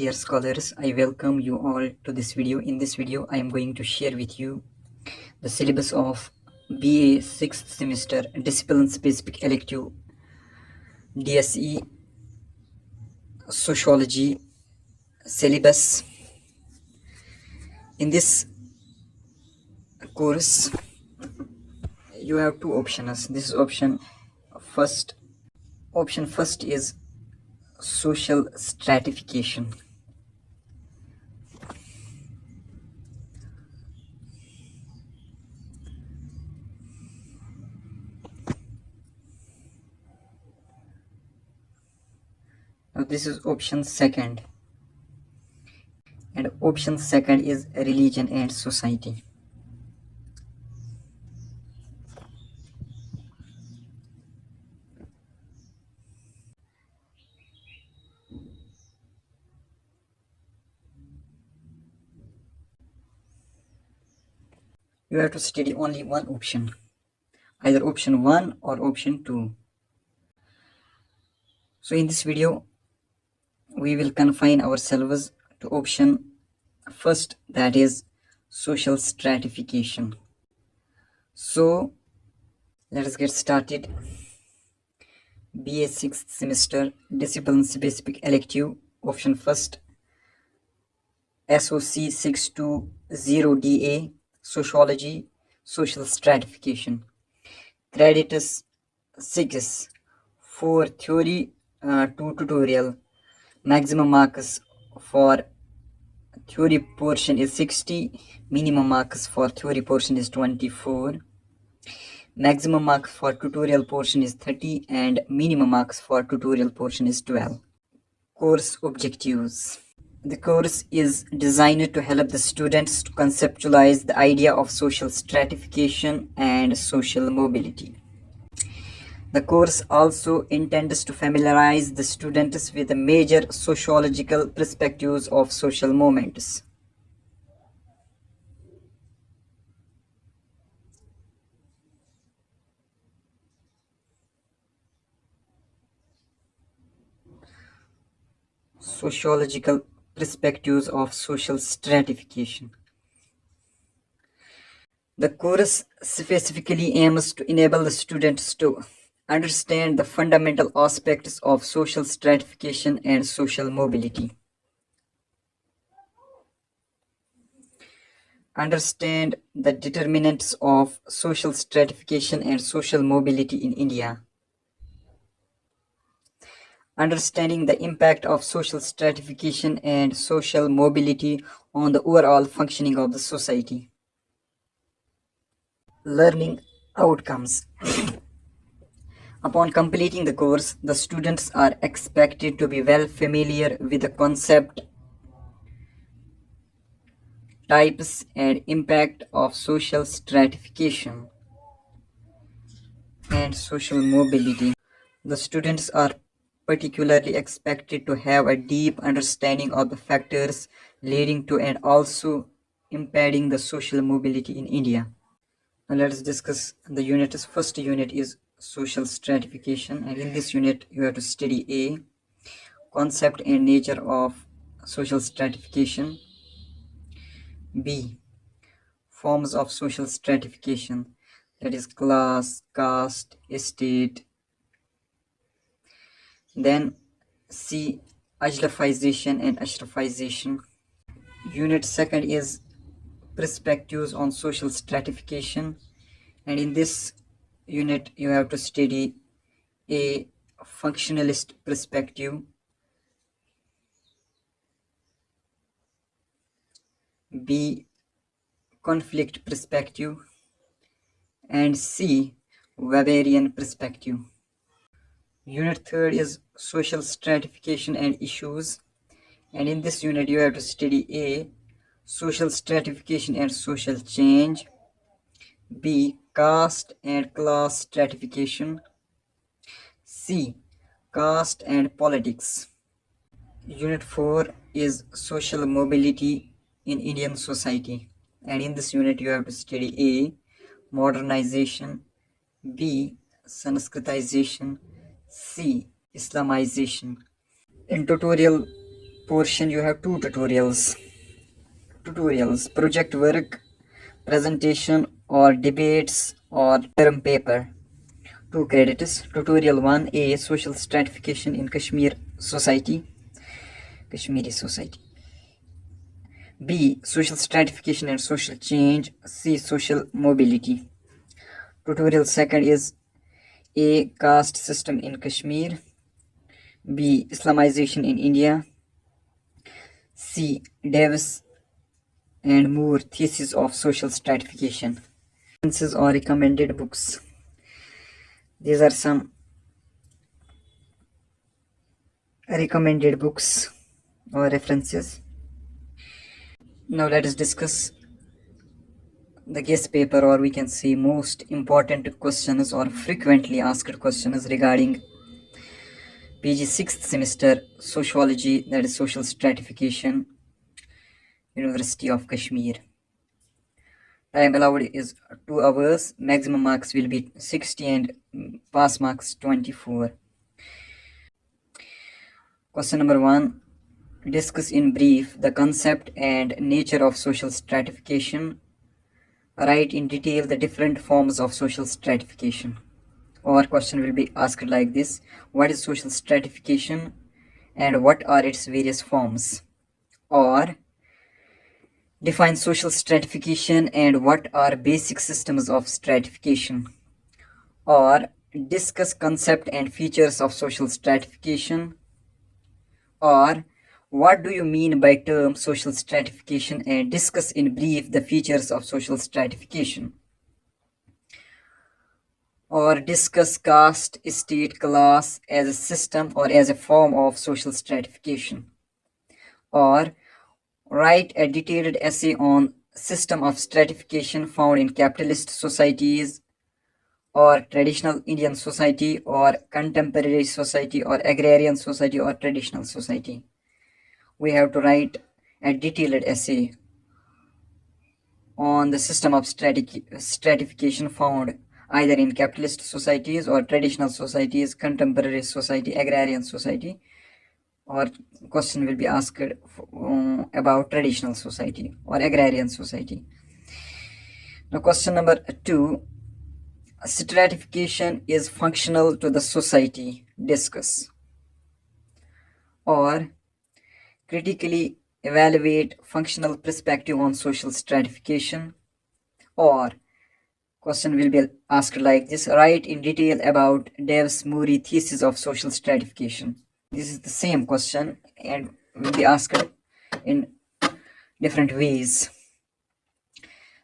dear scholars, I welcome you all to this video. In this video, I am going to share with you the syllabus of BA 6th semester discipline specific elective DSE Sociology syllabus. In this course, you have two options. This is option first. Option first is social stratification. Now this is option second, and option second is religion and society. You have to study only one option, either option 1 or option 2. So in this video, we will confine ourselves to option first, that is social stratification. So let us get started. BA 6th semester discipline specific elective, option first, SOC 620DA, Sociology, social stratification. Credits 6 for theory, 2 tutorial. Maximum marks for theory portion is 60, minimum marks for theory portion is 24. Maximum marks for tutorial portion is 30 and minimum marks for tutorial portion is 12. Course objectives. The course is designed to help the students to conceptualize the idea of social stratification and social mobility. The course also intends to familiarize the students with the major sociological perspectives of social movements. Sociological perspectives of social stratification. The course specifically aims to enable the students to understand the fundamental aspects of social stratification and social mobility. Understand the determinants of social stratification and social mobility in India. Understanding the impact of social stratification and social mobility on the overall functioning of the society. Learning outcomes. Upon completing the course, the students are expected to be well familiar with the concept, types, and impact of social stratification and social mobility. The students are particularly expected to have a deep understanding of the factors leading to and also impeding the social mobility in India. Now let us discuss the units. First unit is social stratification, and in this unit you have to study A, concept and nature of social stratification. B, forms of social stratification, that is class, caste, estate. Then C, ajlafization and ashrafization. Unit second is perspectives on social stratification, and in this unit you have to study A, functionalist perspective, B, conflict perspective, and C, Weberian perspective. Unit third is social stratification and issues, and in this unit you have to study A, social stratification and social change, B, caste and class stratification, C, caste and politics. Unit 4 is social mobility in Indian society, and in this unit you have to study A, modernization, B, Sanskritization, C, Islamization. In tutorial portion you have two tutorials, project work, presentation or debates or term paper. 2 credits. Tutorial 1A, social stratification in Kashmiri society. B, social stratification and social change. C, social mobility. Tutorial 2nd is A, caste system in Kashmir. B, Islamization in India. C, Davis and Moore thesis of social stratification. References or recommended books. These are some recommended books or references. Now let us discuss the guest paper, or we can say most important questions or frequently asked questions regarding PG 6th semester sociology, that is social stratification, University of Kashmir. Time allowed is 2 hours, maximum marks will be 60 and pass marks 24. Question number 1. Discuss in brief the concept and nature of social stratification. Write in detail the different forms of social stratification. Or question will be asked like this: what is social stratification and what are its various forms? Or define social stratification and what are basic systems of stratification. Or discuss concept and features of social stratification. Or what do you mean by term social stratification and discuss in brief the features of social stratification. Or discuss caste, state, class as a system or as a form of social stratification. Or write a detailed essay on system of stratification found in capitalist societies or traditional Indian society or contemporary society or agrarian society or traditional society. We have to write a detailed essay on the system of stratification found either in capitalist societies or traditional societies, contemporary society, agrarian society, or question will be asked about traditional society or agrarian society. Now question number 2, stratification is functional to the society. Discuss. Or critically evaluate functional perspective on social stratification. Or question will be asked like this: write in detail about Davis-Moore thesis of social stratification. This is the same question and will be asked in different ways.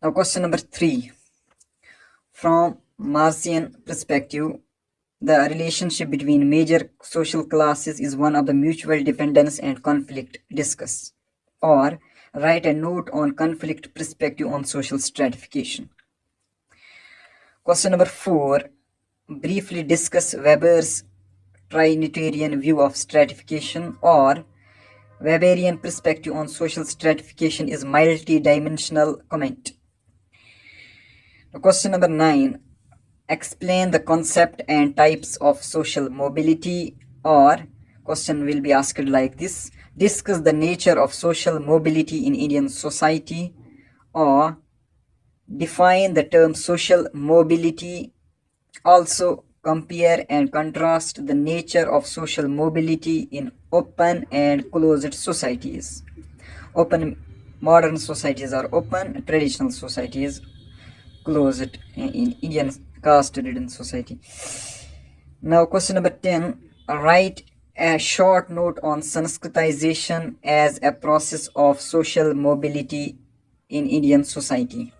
Now question number 3. From Marxian perspective, the relationship between major social classes is one of the mutual dependence and conflict. Discuss. Or write a note on conflict perspective on social stratification. Question number 4. Briefly discuss Weber's Trinitarian view of stratification, or Weberian perspective on social stratification is multi-dimensional. Comment. Question number 9. Explain the concept and types of social mobility, or question will be asked like this: discuss the nature of social mobility in Indian society, or define the term social mobility. Also compare and contrast the nature of social mobility in open and closed societies. Modern societies are open, traditional societies closed in Indian caste-ridden society. Now question number 10. Write a short note on Sanskritization as a process of social mobility in Indian society.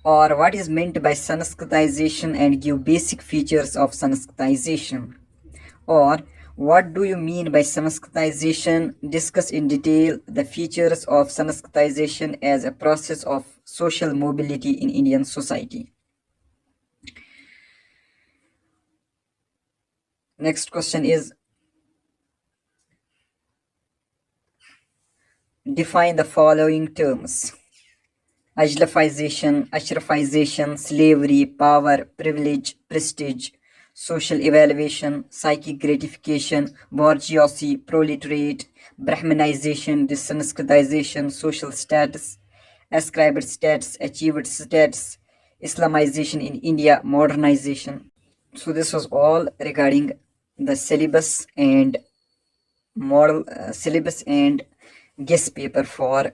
Or what is meant by Sanskritization and give basic features of Sanskritization. Or what do you mean by Sanskritization? Discuss in detail the features of Sanskritization as a process of social mobility in Indian society. Next question is: define the following terms: Ajlafization, Ashrafization, slavery, power, privilege, prestige, social evaluation, psychic gratification, bourgeoisie, proletariat, Brahmanization, desanskritization, social status, ascribed status, achieved status, Islamization in India, modernization. So this was all regarding the syllabus and model syllabus and guest paper for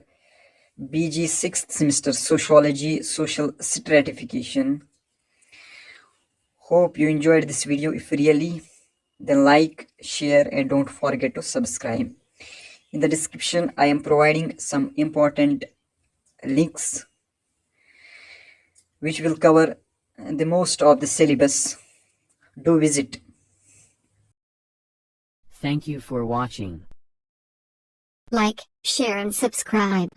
BG 6th semester Sociology Social Stratification. Hope you enjoyed this video. If really, then like, share and don't forget to subscribe. In the description I am providing some important links which will cover the most of the syllabus. Do visit. Thank you for watching. Like, share and subscribe.